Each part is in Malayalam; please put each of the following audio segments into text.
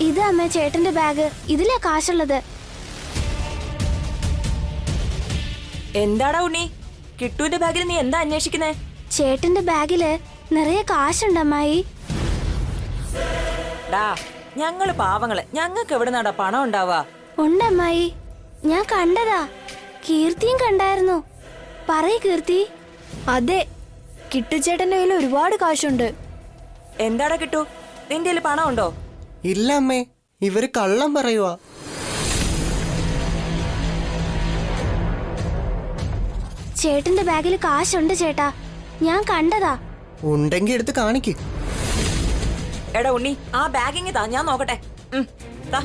ഇത് അമ്മ ചേട്ടന്റെ ബാഗ്. ഇതിലാ കാശുള്ളത്. എന്താടാ ഉണ്ണി, കിട്ടുവിന്റെ ബാഗിൽ നീ എന്താ അന്വേഷിക്കുന്നേ? ചേട്ടന്റെ ബാഗില് നിറയെ കാശുണ്ട് അമ്മായി. ഡാ, ഞങ്ങള് പാവങ്ങള്, ഞങ്ങൾക്ക് എവിടെ നടാ പണം ഉണ്ടാവാ? ഉണ്ടമ്മായി, ഞാൻ കണ്ടതാ. കീർത്തിയും കണ്ടായിരുന്നു. പറയ് കീർത്തി. അതെ, കിട്ടുചേട്ടന്റെ കയ്യിൽ ഒരുപാട് കാശുണ്ട്. എന്താടാ കിട്ടു, നിന്റെ കയ്യിൽ പണം ഉണ്ടോ? ഇല്ല അമ്മേ, ഇവര് കള്ളം പറയുവാ. ചേട്ടന്റെ ബാഗിൽ കാശുണ്ട് ചേട്ടാ, ഞാൻ കണ്ടതാ. ഉണ്ടെങ്കി എടുത്ത് കാണിക്ക്. എടാ ഉണ്ണി, ആ ബാഗിങ് താ, ഞാൻ നോക്കട്ടെ. താ.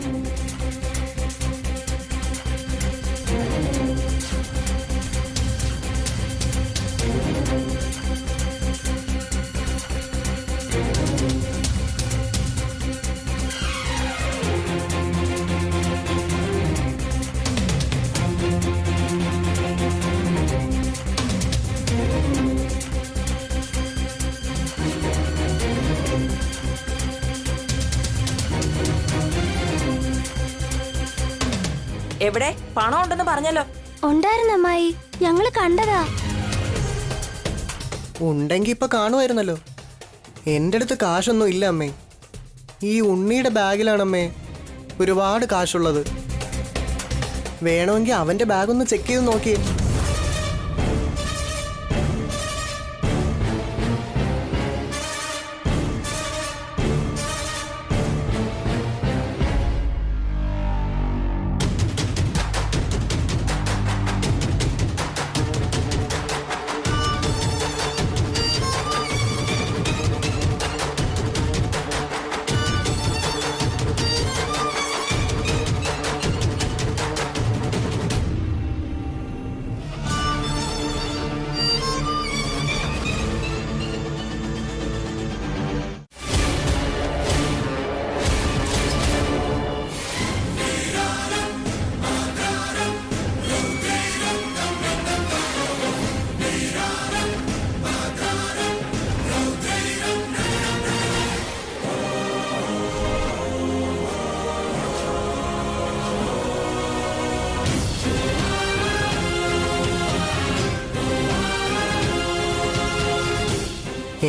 എവിടെ പണം ഉണ്ടെന്ന് പറഞ്ഞല്ലോ. ഉണ്ടായിരുന്നു അമ്മായി, ഞങ്ങള് കണ്ടതാ. ഉണ്ടെങ്കി ഇപ്പൊ കാണുമായിരുന്നല്ലോ. എൻ്റെ അടുത്ത് കാശൊന്നും ഇല്ല അമ്മേ. ഈ ഉണ്ണിയുടെ ബാഗിലാണമ്മേ ഒരുപാട് കാശുള്ളത്. വേണമെങ്കിൽ അവന്റെ ബാഗ് ഒന്ന് ചെക്ക് ചെയ്ത് നോക്കിയേ.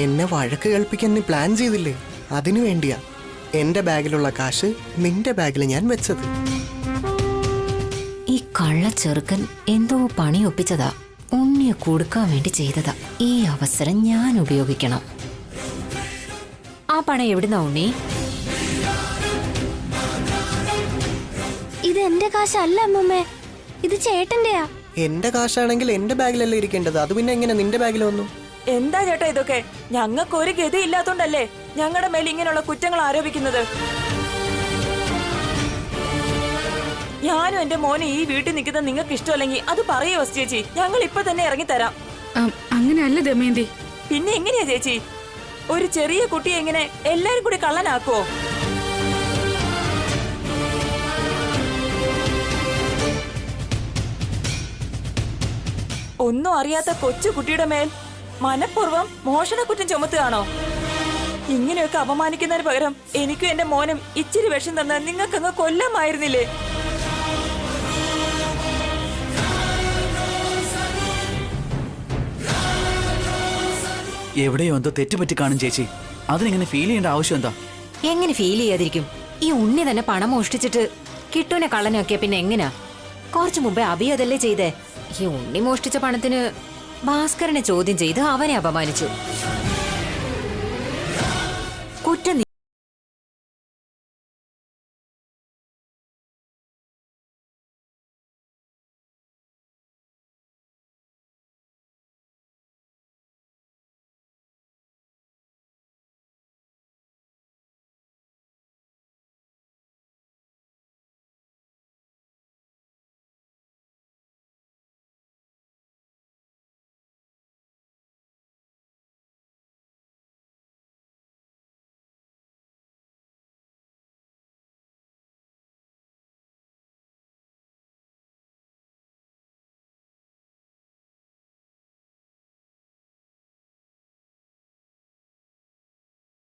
എന്നെ വഴക്ക് കേൾപ്പിക്കാൻ നീ പ്ലാൻ ചെയ്തില്ലേ? അതിനു വേണ്ടിയാ എന്റെ ബാഗിലുള്ള കാശ് നിന്റെ ബാഗിൽ ഞാൻ വെച്ചത്. ഈ കള്ള ചെറുക്കൻ എന്തോ പണി ഒപ്പിച്ചതാ. ഉണ്ണിയെ കൊടുക്കാൻ വേണ്ടി ചെയ്തതാ. ഈ അവസരം ഞാൻ ഉപയോഗിക്കണം. ആ പണം എവിടുന്നാ ഉണ്ണി? ഇത് എന്റെ കാശല്ല അമ്മൂമ്മേ, ഇത് ചേട്ടന്റെയാ. എന്റെ കാശാണെങ്കിൽ എന്റെ ബാഗിലല്ലേ ഇരിക്കേണ്ടത്. അത് പിന്നെ എങ്ങനെ നിന്റെ ബാഗിൽ വന്നു? എന്താ ചേട്ടാ ഇതൊക്കെ? ഞങ്ങൾക്ക് ഒരു ഗതി ഇല്ലാത്തോണ്ടല്ലേ ഞങ്ങളുടെ മേൽ ഇങ്ങനെയുള്ള കുറ്റങ്ങൾ ആരോപിക്കുന്നത്? ഞാനും എന്റെ മോനെ ഈ വീട്ടിൽ നിൽക്കുന്നത് നിങ്ങൾക്ക് ഇഷ്ടമല്ലെങ്കിൽ അത് പറയൂ ചേച്ചി, ഞങ്ങൾ ഇപ്പൊ തന്നെ ഇറങ്ങിത്തരാം. അങ്ങനെയല്ല ദമയന്തി. പിന്നെ എങ്ങനെയാ ചേച്ചി? ഒരു ചെറിയ കുട്ടിയെ എങ്ങനെ എല്ലാരും കൂടി കള്ളനാക്കുവോ? ഒന്നും അറിയാത്ത കൊച്ചു കുട്ടിയുടെ മേൽ മനഃപൂർവ്വം മോഷണക്കുറ്റം ചുമത്തുകയാണോ? ഇങ്ങനെയൊക്കെ അപമാനിക്കുന്നതിന് പകരം എനിക്കും എന്റെ മോനും ഇച്ചിരി വിഷം തന്ന് നിങ്ങൾക്കങ്ങ് കൊല്ലമായിരുന്നില്ലേ? എവിടെയോ എന്തോ തെറ്റുപറ്റി കാണും ചേച്ചി. അതിനെങ്ങനെ ഫീൽ ചെയ്യേണ്ട ആവശ്യം എന്താ? എങ്ങനെ ഫീൽ ചെയ്യാതിരിക്കും? ഈ ഉണ്ണി തന്നെ പണം മോഷ്ടിച്ചിട്ട് കിട്ടുവിനെ കള്ളനാക്കിയ പിന്നെ എങ്ങനാ? കുറച്ചു മുമ്പേ അഭി അതല്ലേ ചെയ്തേ. ഈ ഉണ്ണി മോഷ്ടിച്ച പണത്തിന് ഭാസ്കരനെ ചോദ്യം ചെയ്ത് അവനെ അപമാനിച്ചു. കുറ്റം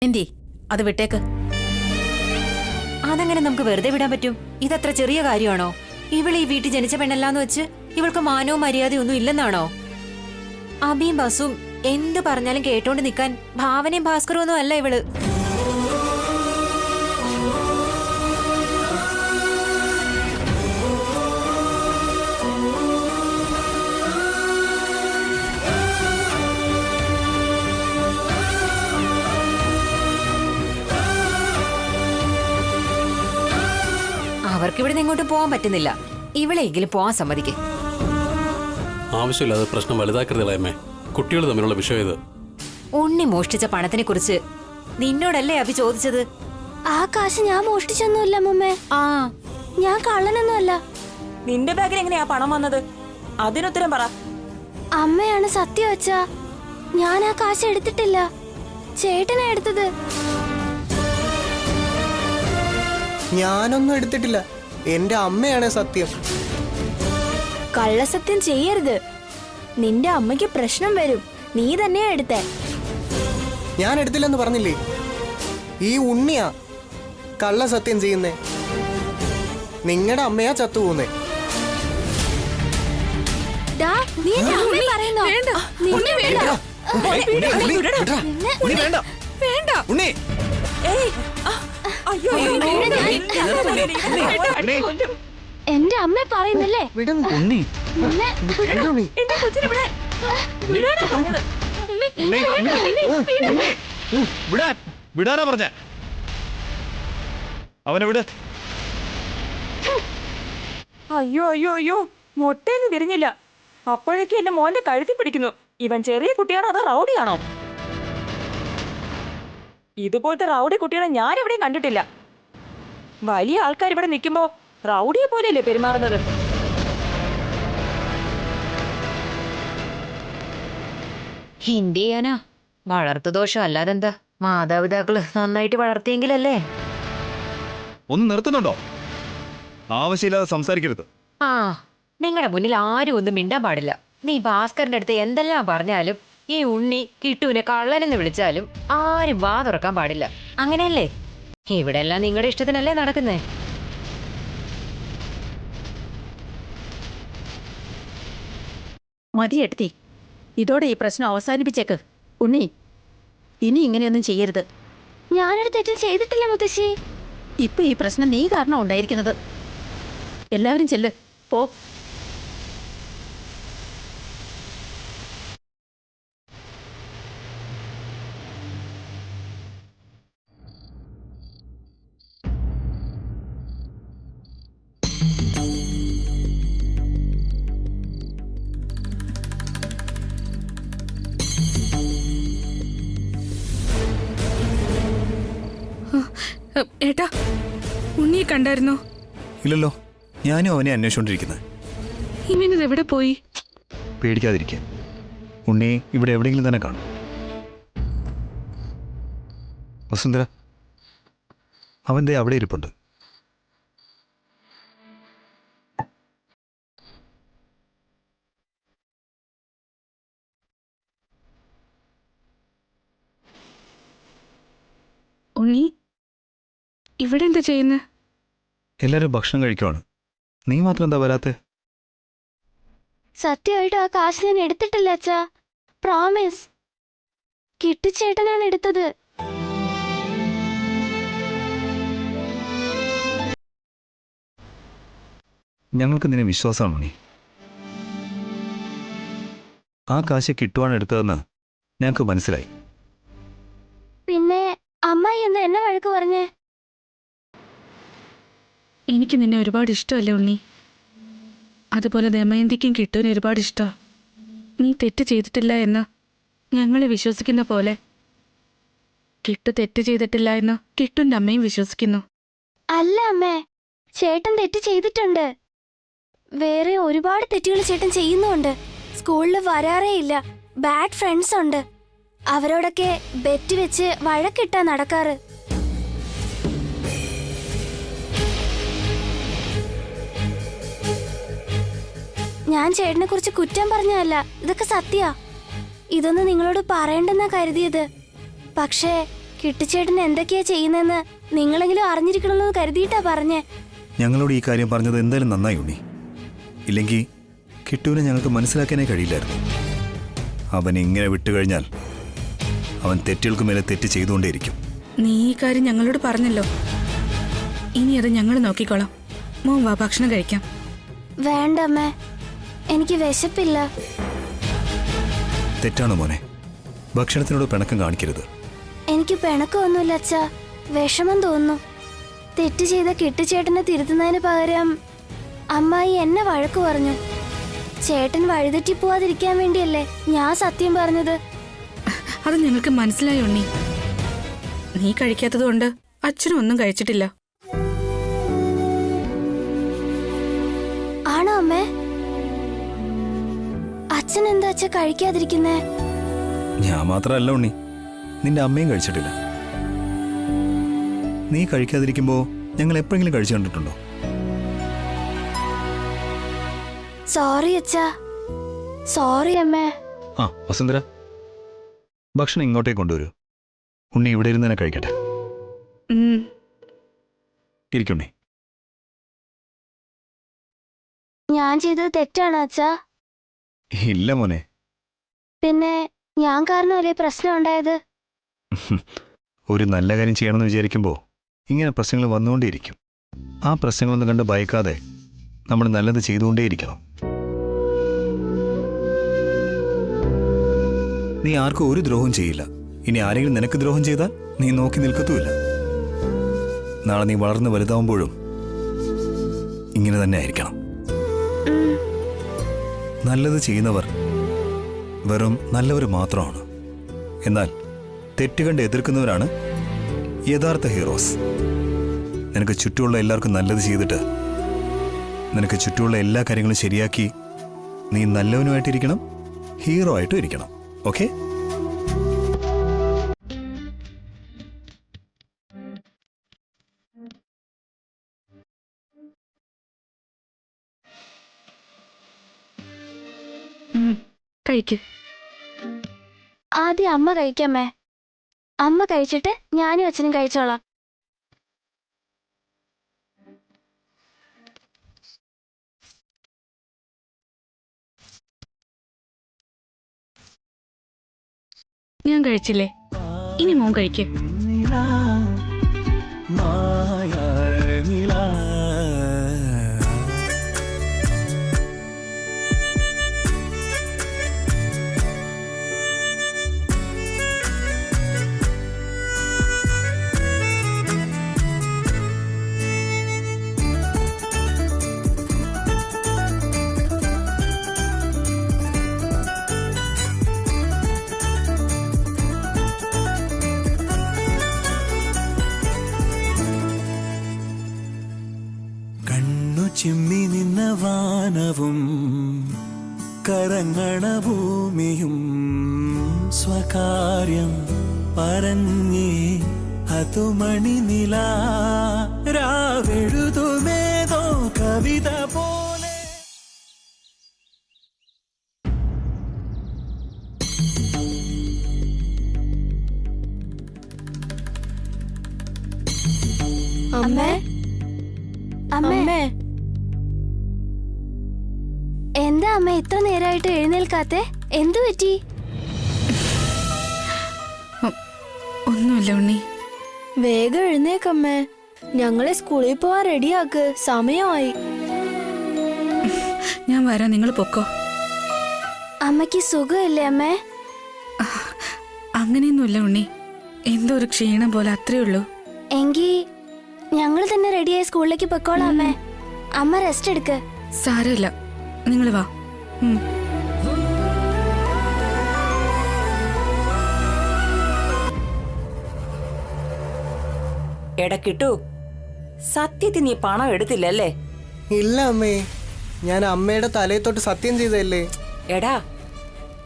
എന്തി അത് വിട്ടേക്ക്. അതങ്ങനെ നമുക്ക് വെറുതെ വിടാൻ പറ്റും? ഇതത്ര ചെറിയ കാര്യമാണോ? ഇവൾ ഈ വീട്ടിൽ ജനിച്ച പെണ്ണല്ലാന്ന് വെച്ച് ഇവൾക്ക് മാനവും മര്യാദയും ഒന്നും ഇല്ലെന്നാണോ? അബിയും ബസും എന്ത് പറഞ്ഞാലും കേട്ടോണ്ട് നിൽക്കാൻ ഭാവനയും ഭാസ്കറും ഒന്നും അല്ല ഇവള്. അവർക്കിവിടെ നിന്ന് ഇങ്ങോട്ട് പോകാൻ പറ്റുന്നില്ല. ഇവളെങ്കിലും പോവാൻ സമ്മതിക്കേ. ആവശ്യമില്ലാതെ പ്രശ്നം വലുതാക്കരുതല്ലേ. കുട്ടികൾ തമ്മിലുള്ള വിഷയം ഇത്. ഉണ്ണി മോഷ്ടിച്ച പണത്തിനെ കുറിച്ച് നിന്നോടല്ലേ അഭി ചോദിച്ചത്? ആ കാശ് ഞാൻ മോഷ്ടിച്ചൊന്നുമില്ല മുമ്മേ. ആ, ഞാൻ കള്ളനൊന്നുമല്ല. നിന്റെ ബാഗിൽ എങ്ങനെയാ പണം വന്നത്? അതിനുത്തരം പറ. അമ്മയാണ് സത്യം വെച്ചാ. ഞാൻ ആ കാശ് എടുത്തിട്ടില്ല. ചേട്ടനാ എടുത്തത്. ഞാനൊന്നും എടുത്തിട്ടില്ല. എന്റെ അമ്മയാണ് സത്യം. കള്ളസത്യം ചെയ്യരുത്. നിന്റെ അമ്മയ്ക്ക് പ്രശ്നം വരും. നീ തന്നെയാ എടുത്തേ. ഞാൻ എടുത്തില്ലെന്ന് പറഞ്ഞില്ലേ? ഈ ഉണ്ണിയാ കള്ള സത്യം ചെയ്യുന്നേ. നിങ്ങളുടെ അമ്മയാ ചത്തുപോകുന്നേ. ദാ, നീ എന്റെ അമ്മയെ പറയുന്നോ? നിന്നെ വേണ്ട. ഉണ്ണി ഏയ്, ആ, അയ്യോ, എന്റെ അമ്മ പറയുന്നല്ലേ? ഉണ്ണി നിന്നെ എന്റെ കൊച്ചിനെ ഇവിടെ വിടാനാ പറഞ്ഞത്. വിടാനാ പറഞ്ഞ അവനെ വിട്. അയ്യോ അയ്യോ അയ്യോ, മുട്ടയൊന്നും വിരിഞ്ഞില്ല. അപ്പോഴേക്കും എന്റെ മോന്റെ കഴുത്തി പിടിക്കുന്നു. ഇവൻ ചെറിയ കുട്ടിയാണോ അതോ റൗഡിയാണോ? ഇതുപോലത്തെ റൗഡി കുട്ടികളെ ഞാൻ എവിടെയും കണ്ടിട്ടില്ല. വലിയ ആൾക്കാർ ഇവിടെ നിൽക്കുമ്പോ റൗഡിയെ പോലെയല്ലേ പെരുമാറുന്നത്? എന്ത് ചെയ്യാനാ? വളർത്തുദോഷം അല്ലാതെന്താ? മാതാപിതാക്കള് നന്നായിട്ട് വളർത്തിയെങ്കിലല്ലേ. ഒന്ന് നിർത്തുന്നുണ്ടോ? ആവശ്യമില്ലാതെ സംസാരിക്കരുത്. ആ, നിങ്ങളുടെ മുന്നിൽ ആരും ഒന്നും മിണ്ടാൻ പാടില്ല. നീ ഭാസ്കറിന്റെ അടുത്ത് എന്തെല്ലാം പറഞ്ഞാലും ഈ ഉണ്ണി കിട്ടുവിനെ കള്ളനെന്ന് വിളിച്ചാലും ആരും വാ തുറക്കാൻ പാടില്ല. അങ്ങനെയല്ലേ? ഇവിടെ എല്ലാം നിങ്ങളുടെ ഇഷ്ടത്തിനല്ലേ നടക്കുന്നേ? മതി എടുത്തി, ഇതോടെ ഈ പ്രശ്നം അവസാനിപ്പിച്ചേക്ക്. ഉണ്ണി, ഇനി ഇങ്ങനെയൊന്നും ചെയ്യരുത്. ഞാനൊരു തെറ്റും ചെയ്തിട്ടില്ല മുത്തശ്ശി. ഇപ്പൊ ഈ പ്രശ്നം നീ കാരണം ഉണ്ടായിരിക്കുന്നത്. എല്ലാവരും ചെല്ല്, പോ. ഏട്ടാ, ഉണ്ണിയെ കണ്ടായിരുന്നോ? ഇല്ലല്ലോ, ഞാനും അവനെ അന്വേഷിച്ചോണ്ടിരിക്കുന്നത്. ഇവനിത് എവിടെ പോയി? പേടിക്കാതിരിക്കാൻ, ഉണ്ണി ഇവിടെ എവിടെയെങ്കിലും തന്നെ കാണും. വസുന്ധര, അവൻ ദേ അവിടെ ഇരിപ്പുണ്ട്. ഉണ്ണി, ഇവിടെ എന്താ ചെയ്യുന്നത്? എല്ലാവരും ഭക്ഷണം കഴിക്കുവാണ്. നീ മാത്രം എന്താ വരാത്തെ? സത്യമായിട്ട് ആ കാശ് ഞാൻ എടുത്തിട്ടില്ല അച്ഛാ. പ്രോമിസ്. കിട്ടുചേട്ടനാണ് എടുത്തത്. ഞങ്ങൾക്ക് നിന്നെ വിശ്വാസമാണ് ഉണ്ണി. ആ കാശ് കിട്ടുവാണ് എടുത്തതെന്ന് ഞങ്ങൾക്ക് മനസ്സിലായി. പിന്നെ അമ്മായി എന്ന് എന്നെ വഴക്ക് പറഞ്ഞേ? എനിക്ക് നിന്നെ ഒരുപാട് ഇഷ്ടമല്ലേ ഉണ്ണി? അതുപോലെ ദമയന്തിക്കും കിട്ടുവിന് ഒരുപാട് ഇഷ്ടമാണ്. നീ തെറ്റ് ചെയ്തിട്ടില്ല എന്ന് ഞങ്ങളെ വിശ്വസിക്കുന്ന പോലെ കിട്ടു തെറ്റ് ചെയ്തിട്ടില്ല എന്ന് കിട്ടുൻ്റെ അമ്മയും വിശ്വസിക്കുന്നു. അല്ല അമ്മേ, ചേട്ടൻ തെറ്റ് ചെയ്തിട്ടുണ്ട്. വേറെ ഒരുപാട് തെറ്റുകൾ ചേട്ടൻ ചെയ്യുന്നുണ്ട്. സ്കൂളിൽ വരാറേ ഇല്ല. ബാഡ് ഫ്രണ്ട്സ് ഉണ്ട്. അവരോടൊക്കെ ബെറ്റ് വെച്ച് വഴക്കിട്ടാ നടക്കാറ്. ഞാൻ ചേട്ടനെ കുറിച്ച് കുറ്റം പറഞ്ഞതല്ല, ഇതൊക്കെ സത്യാ. ഇതൊന്നും നിങ്ങളോട് പറയണ്ടെന്നാ കരുതിയത്. പക്ഷേ കിട്ടുചേട്ടൻ എന്തൊക്കെയാ ചെയ്യുന്നതെന്ന് നിങ്ങളെങ്കിലും അറിഞ്ഞിരിക്കണമെന്ന് കരുതിയിട്ടാ പറഞ്ഞേ. ഞങ്ങളോട് ഈ കാര്യം പറഞ്ഞത് എന്തായാലും നന്നായി ഉണ്ണി. ഇല്ലെങ്കിൽ കിട്ടുവിനെ ഞങ്ങൾക്ക് മനസ്സിലാക്കാനേ കഴിയില്ലായിരുന്നു. അവൻ ഇങ്ങനെ വിട്ടുകഴിഞ്ഞാൽ അവൻ തെറ്റുകൾക്ക് മേലെ തെറ്റ് ചെയ്തുകൊണ്ടേയിരിക്കും. നീ ഈ കാര്യം ഞങ്ങളോട് പറഞ്ഞല്ലോ. ഇനി അത് ഞങ്ങൾ നോക്കിക്കോളാം. മോൻ വാ, ഭക്ഷണം കഴിക്കാം. വേണ്ട അമ്മേ, എനിക്ക് വിശപ്പില്ല. തെറ്റാണോ മോനെ? ഭക്ഷണത്തിനോട് പിണക്കം കാണിക്കരുത്. എനിക്ക് പിണക്കമൊന്നുമില്ല അച്ഛാ, വിഷമം തോന്നുന്നു. തെറ്റ് ചെയ്ത കിട്ടുചേട്ടനെ തിരുത്തുന്നതിന് പകരം അമ്മായി എന്നെ വഴക്ക് പറഞ്ഞു. ചേട്ടൻ വഴിതെറ്റി പോവാതിരിക്കാൻ വേണ്ടിയല്ലേ ഞാൻ സത്യം പറഞ്ഞത്. അത് ഞങ്ങൾക്ക് മനസ്സിലായി ഉണ്ണി. നീ കഴിക്കാത്തത് കൊണ്ട് അച്ഛനും ഒന്നും കഴിച്ചിട്ടില്ല. ആണോ അമ്മേ? അച്ഛൻ എന്താ അച്ഛ കഴിക്കാതിരിക്കുന്നേ? ഞാൻ മാത്രമല്ല ഉണ്ണി, നിന്റെ അമ്മയും കഴിച്ചിട്ടില്ല. നീ കഴിക്കാതിരിക്കുമ്പോ ഞങ്ങൾ എപ്പോഴെങ്കിലും കഴിച്ചു കണ്ടിട്ടുണ്ടോ? സോറി അച്ഛാ, സോറി അമ്മേ. ആ വസുന്ധര, ഭക്ഷണം ഇങ്ങോട്ടേക്ക് കൊണ്ടുവരൂ. ഉണ്ണി ഇവിടെ ഇരുന്ന് തന്നെ കഴിക്കട്ടെ. ഇരിക്കുണ്ണി. ഞാൻ ചെയ്തത് തെറ്റാണോ അച്ഛാ? ഇല്ല മോനെ. പിന്നെ ഞാൻ കാരണമല്ലേ പ്രശ്നം ഉണ്ടായത്? ഒരു നല്ല കാര്യം ചെയ്യണമെന്ന് വിചാരിക്കുമ്പോൾ ഇങ്ങനെ പ്രശ്നങ്ങൾ വന്നുകൊണ്ടേയിരിക്കും. ആ പ്രശ്നങ്ങളൊന്നും കണ്ട് ഭയക്കാതെ നമ്മൾ നല്ലത് ചെയ്തുകൊണ്ടേയിരിക്കണം. നീ ആർക്കും ഒരു ദ്രോഹം ചെയ്യില്ല. ഇനി ആരെങ്കിലും നിനക്ക് ദ്രോഹം ചെയ്താൽ നീ നോക്കി നിൽക്കത്തുമില്ല. നാളെ നീ വളർന്ന് വലുതാവുമ്പോഴും ഇങ്ങനെ തന്നെ ആയിരിക്കണം. നല്ലത് ചെയ്യുന്നവർ വെറും നല്ലവർ മാത്രമാണ്. എന്നാൽ തെറ്റുകണ്ട് എതിർക്കുന്നവരാണ് യഥാർത്ഥ ഹീറോസ്. നിനക്ക് ചുറ്റുമുള്ള എല്ലാവർക്കും നല്ലത് ചെയ്തിട്ട് നിനക്ക് ചുറ്റുമുള്ള എല്ലാ കാര്യങ്ങളും ശരിയാക്കി നീ നല്ലവനുമായിട്ടിരിക്കണം, ഹീറോ ആയിട്ടും ഇരിക്കണം. ഓക്കെ? കഴിക്ക്. ആദ്യം അമ്മ കഴിക്കാമേ. അമ്മ കഴിച്ചിട്ട് ഞാനും അച്ഛനും കഴിച്ചോളാം. ഞാൻ കഴിച്ചില്ലേ, ഇനി മോൻ കഴിക്ക്. ചിമ്മി നിന്ന വാനവും കറങ്ങണ ഭൂമിയും സ്വകാര്യം പറഞ്ഞേ അതു മണിനില രാവെഴുതുമേതോ കവിത പോലെ. അമ്മേ, അമ്മേ, എന്താ അമ്മ ഇത്ര നേരമായിട്ട് എഴുന്നേൽക്കാത്തെ? എന്തു പറ്റി? ഒന്നുമില്ല ഉണ്ണി. വേഗം എഴുന്നേക്കമ്മേ, ഞങ്ങളെ സ്കൂളിൽ പോവാൻ റെഡിയാക്ക്, സമയമായി. ഞാൻ വരാം, നിങ്ങൾ പൊക്കോ. അമ്മയ്ക്ക് സുഖമില്ലേ അമ്മേ? അങ്ങനെയൊന്നുമില്ല ഉണ്ണി, എന്തോ ഒരു ക്ഷീണം പോലെ, അത്രേ ഉള്ളൂ. എങ്കി ഞങ്ങൾ തന്നെ റെഡിയായി സ്കൂളിലേക്ക് പൊക്കോളാം അമ്മേ. അമ്മ റെസ്റ്റ് എടുക്ക്. സാരമില്ല, നിങ്ങൾ വാ. എടാ കിട്ടു, സത്യത്തിൽ നീ പണം എടുത്തില്ലല്ലേ? ഇല്ല അമ്മേ, ഞാൻ അമ്മയുടെ തലയെ തൊട്ട് സത്യം ചെയ്തല്ലേ. എടാ,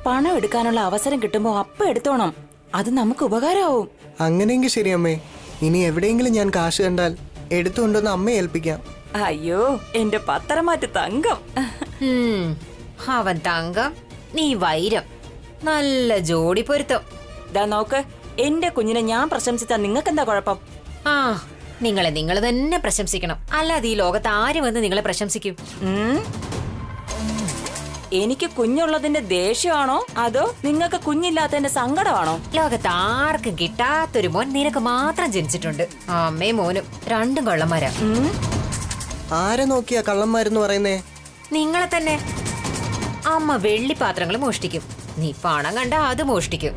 പണം എടുക്കാനുള്ള അവസരം കിട്ടുമ്പോ അപ്പ എടുത്തോണം, അത് നമുക്ക് ഉപകാരമാവും. അങ്ങനെയെങ്കിൽ ശരി അമ്മേ. ഇനി എവിടെയെങ്കിലും ഞാൻ കാശ് കണ്ടാൽ എടുത്തുകൊണ്ടുവന്ന് അമ്മയെ ഏൽപ്പിക്കാം. അയ്യോ, എന്റെ പത്തരമാറ്റ് തങ്കം. അവൻ തങ്കം, നീ വൈരം. നല്ല ജോഡി പൊരുത്തം. ദാ നോക്ക്, എന്റെ കുഞ്ഞിനെ ഞാൻ പ്രശംസിച്ചാ നിങ്ങൾക്കെന്താ കുഴപ്പം? ആ, നിങ്ങളെ നിങ്ങൾ തന്നെ പ്രശംസിക്കണം. അല്ലാതെ ഈ ലോകത്ത് ആര് വന്ന് നിങ്ങളെ പ്രശംസിക്കും? എനിക്ക് കുഞ്ഞുള്ളതിന്റെ ദേഷ്യമാണോ അതോ നിങ്ങൾക്ക് കുഞ്ഞില്ലാത്തതിന്റെ സങ്കടമാണോ? ലോകത്ത് ആർക്കും കിട്ടാത്തൊരു മോൻ നിനക്ക് മാത്രം ജനിച്ചിട്ടുണ്ട്. അമ്മയും മോനും രണ്ടും കള്ളന്മാരാ. ആരെ നോക്കിയാ കള്ളന്മാരെന്ന് പറയുന്നേ? നിങ്ങളെ തന്നെ. അമ്മ വെള്ളിപ്പാത്രങ്ങൾ മോഷ്ടിക്കും, നീ പണം കണ്ട അത് മോഷ്ടിക്കും.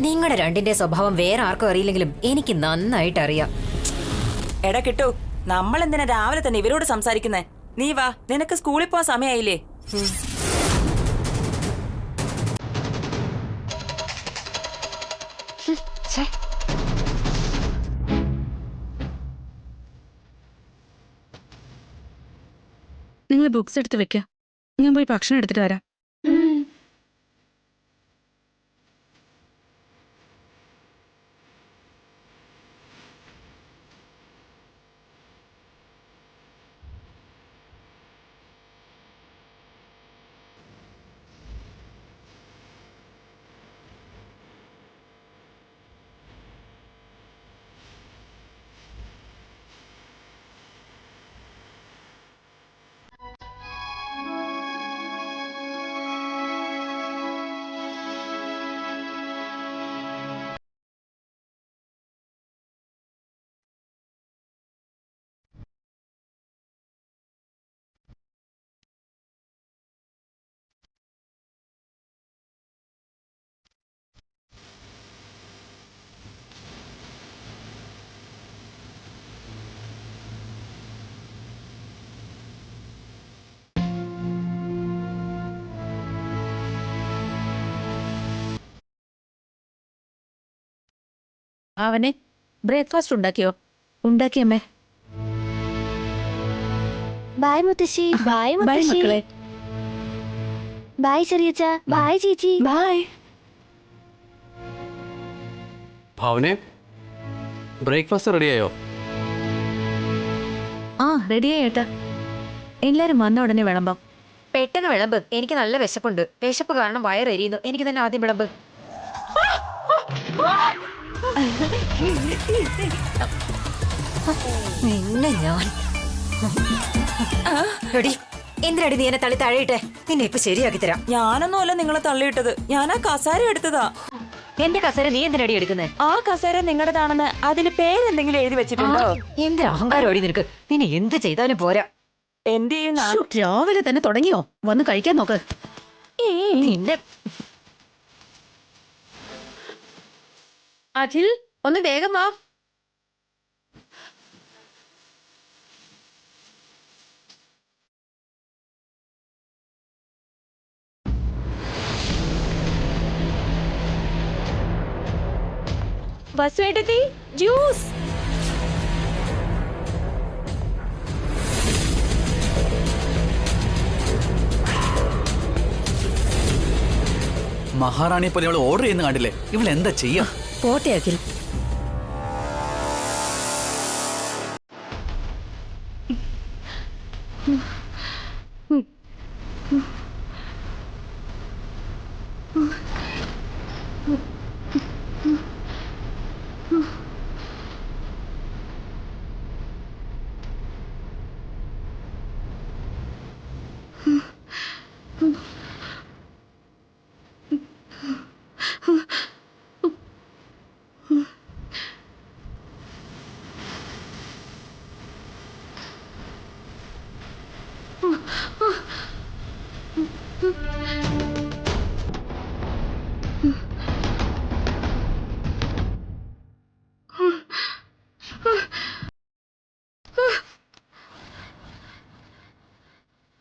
നിങ്ങളുടെ രണ്ടിന്റെ സ്വഭാവം വേറെ ആർക്കും അറിയില്ലെങ്കിലും എനിക്ക് നന്നായിട്ട് അറിയാം. എടാ കിട്ടു, നമ്മൾ എന്തിനാ രാവിലെ തന്നെ ഇവരോട് സംസാരിക്കുന്നേ? നീ വാ, നിനക്ക് സ്കൂളിൽ പോവാൻ സമയമായില്ലേ? നിങ്ങൾ ബുക്സ് എടുത്ത് വെക്ക, ഞാൻ പോയി ഭക്ഷണം എടുത്തിട്ട് വരാം. അവനെ ബ്രേക്ക്ഫാസ്റ്റ് ഉണ്ടാക്കിയോ? ഉണ്ടാക്കിയമ്മേ. ബായ് മുത്തശ്ശി. ബായ് മുത്തശ്ശി. ബായ് ചെറിയച്ച. ബായ് ചേച്ചി. ബായ്. ഭാവനെ, ബ്രേക്ക്ഫാസ്റ്റ് റെഡിയായോ? ആ റെഡിയായി ഏട്ടാ. എല്ലാരും വന്ന ഉടനെ വിളമ്പാം. പെട്ടെന്ന് വിളമ്പ്, എനിക്ക് നല്ല വിശപ്പുണ്ട്. വിശപ്പ് കാരണം വയറെരിയുന്നു. എനിക്ക് തന്നെ ആദ്യം വിളമ്പ്. നിന്നെ ഞാൻ എന്തിനടി നീ എന്നെ തള്ളി താഴെയിട്ടെ? നിന്നെ ഇപ്പൊ ശരിയാക്കി തരാം. ഞാനൊന്നുമല്ല നിങ്ങളെ തള്ളിയിട്ടത്, ഞാൻ ആ കസേര എടുത്തതാ. എന്റെ കസേര നീ എന്തിനടി എടുക്കുന്നത്? ആ കസേര നിങ്ങളുടേതാണെന്ന് അതിൽ പേരെന്തെങ്കിലും എഴുതി വെച്ചിട്ടുണ്ടോ? എന്തൊരു അഹങ്കാരോടി നിനക്ക്. നിന്നെ എന്ത് ചെയ്താലും പോരാ. എന്ത് ചെയ്യുന്ന രാവിലെ തന്നെ തുടങ്ങിയോ? വന്ന് കഴിക്കാൻ നോക്ക്. നിന്നെ അഖിൽ ഒന്ന് വേഗം വാ. ബസ് വേണ്ടി ജ്യൂസ്. മഹാറാണിയെ പോലെ അവൾ ഓർഡർ ചെയ്യുന്ന കണ്ടില്ലേ? ഇവൾ എന്താ ചെയ്യാ? പോട്ടെ അഖിൽ.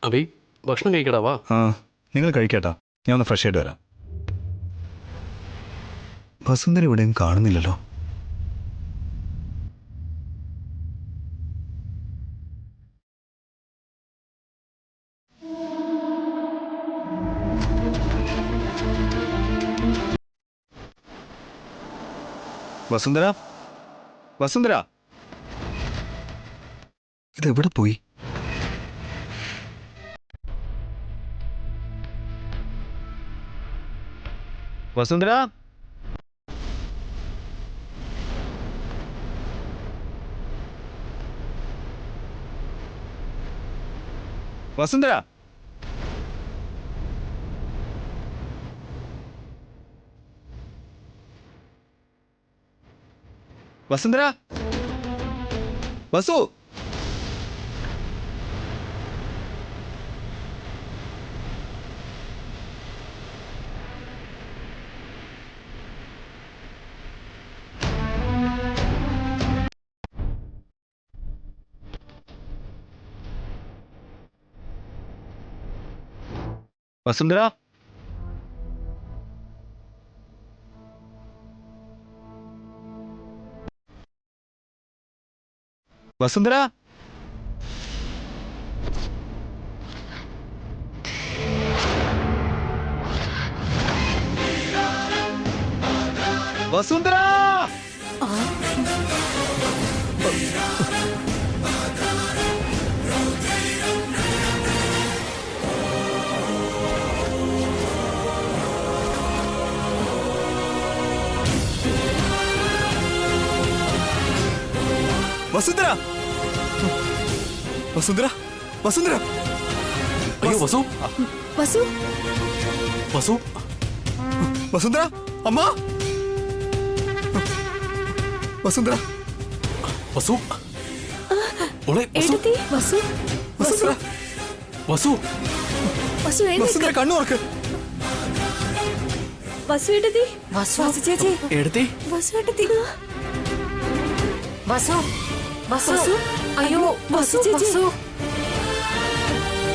അഭി, ഭക്ഷണം കഴിക്കടാ, വാ. ആ നിങ്ങൾ കഴിക്കേട്ടാ, ഞാൻ ഒന്ന് ഫ്രഷ് ആയിട്ട് വരാം. വസുന്ധര ഇവിടെയും കാണുന്നില്ലല്ലോ. വസുന്ധര, വസുന്ധര, ഇതെവിടെ പോയി? വസുന്ധര, വസുന്ധര വസുന്ധര വസു വസുന്ധര വസുന്ധര വസുന്ധര വസുന്ധര വസുന്ധര വസുന്ധര അയ്യോ വസു വസു വസു വസുന്ധര അമ്മ വസുന്ധര വസു മോളെ വസു എഴുതി വസു വസുന്ധര വസു വസു വസുന്ധര കണ്ണു ഓർക്ക് വസു എഴുതി വസു ചേച്ചി എടുത്തേ വസു എഴുതി വസു വസു അയ്യോ വസു ചേച്ചി വസു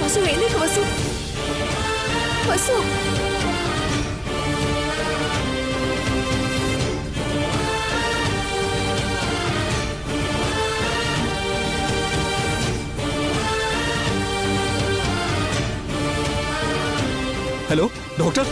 വസു എഴുന്നേക്ക് വസു വസു ഹലോ ഡോക്ടർ